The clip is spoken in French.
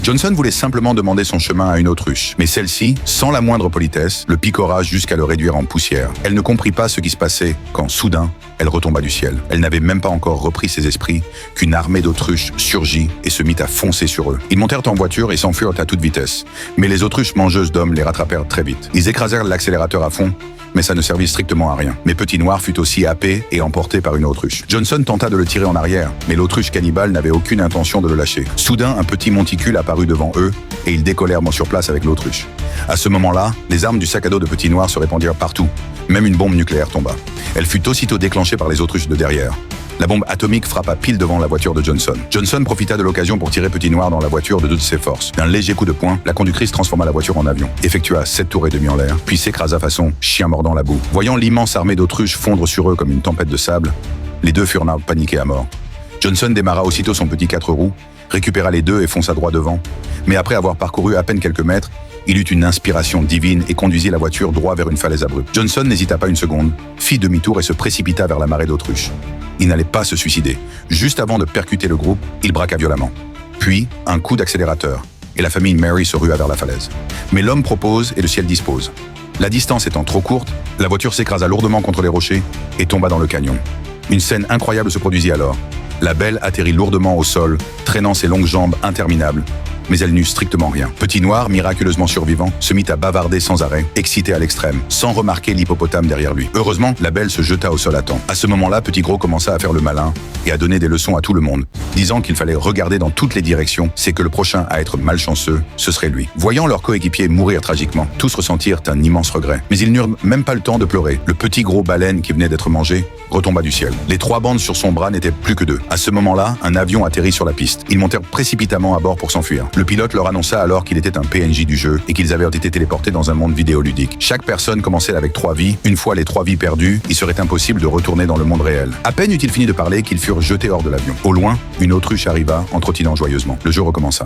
Johnson voulait simplement demander son chemin à une autruche, mais celle-ci, sans la moindre politesse, le picora jusqu'à le réduire en poussière. Elle ne comprit pas ce qui se passait quand, soudain, elle retomba du ciel. Elle n'avait même pas encore repris ses esprits qu'une armée d'autruches surgit et se mit à foncer sur eux. Ils montèrent en voiture et s'enfuirent à toute vitesse, mais les autruches mangeuses d'hommes les rattrapèrent très vite. Ils écrasèrent l'accélérateur à fond, mais ça ne servit strictement à rien. Mais Petit Noir fut aussi happé et emporté par une autruche. Johnson tenta de le tirer en arrière, mais l'autruche cannibale n'avait aucune intention de le lâcher. Soudain, un petit monticule apparut devant eux et ils décollèrent sur place avec l'autruche. À ce moment-là, les armes du sac à dos de Petit Noir se répandirent partout. Même une bombe nucléaire tomba. Elle fut aussitôt déclenchée par les autruches de derrière. La bombe atomique frappa pile devant la voiture de Johnson. Johnson profita de l'occasion pour tirer Petit Noir dans la voiture de toutes ses forces. D'un léger coup de poing, la conductrice transforma la voiture en avion, effectua 7 tours et demi en l'air, puis s'écrasa façon chien mordant la boue. Voyant l'immense armée d'autruches fondre sur eux comme une tempête de sable, les deux furent paniqués à mort. Johnson démarra aussitôt son petit 4 roues, récupéra les deux et fonça droit devant. Mais après avoir parcouru à peine quelques mètres, il eut une inspiration divine et conduisit la voiture droit vers une falaise abrupte. Johnson n'hésita pas une seconde, fit demi-tour et se précipita vers la marée d'autruches. Il n'allait pas se suicider. Juste avant de percuter le groupe, il braqua violemment. Puis, un coup d'accélérateur, et la famille Mary se rua vers la falaise. Mais l'homme propose et le ciel dispose. La distance étant trop courte, la voiture s'écrasa lourdement contre les rochers et tomba dans le canyon. Une scène incroyable se produisit alors. La belle atterrit lourdement au sol, traînant ses longues jambes interminables, mais elle n'eut strictement rien. Petit Noir, miraculeusement survivant, se mit à bavarder sans arrêt, excité à l'extrême, sans remarquer l'hippopotame derrière lui. Heureusement, la belle se jeta au sol à temps. À ce moment-là, Petit Gros commença à faire le malin et à donner des leçons à tout le monde, disant qu'il fallait regarder dans toutes les directions, c'est que le prochain à être malchanceux, ce serait lui. Voyant leur coéquipier mourir tragiquement, tous ressentirent un immense regret. Mais ils n'eurent même pas le temps de pleurer. Le Petit Gros baleine qui venait d'être mangé retomba du ciel. Les 3 bandes sur son bras n'étaient plus que 2. À ce moment-là, un avion atterrit sur la piste. Ils montèrent précipitamment à bord pour s'enfuir. Le pilote leur annonça alors qu'il était un PNJ du jeu et qu'ils avaient été téléportés dans un monde vidéoludique. Chaque personne commençait avec 3 vies. Une fois les 3 vies perdues, il serait impossible de retourner dans le monde réel. À peine eut-il fini de parler qu'ils furent jetés hors de l'avion. Au loin, une autruche arriva en trottinant joyeusement. Le jeu recommença.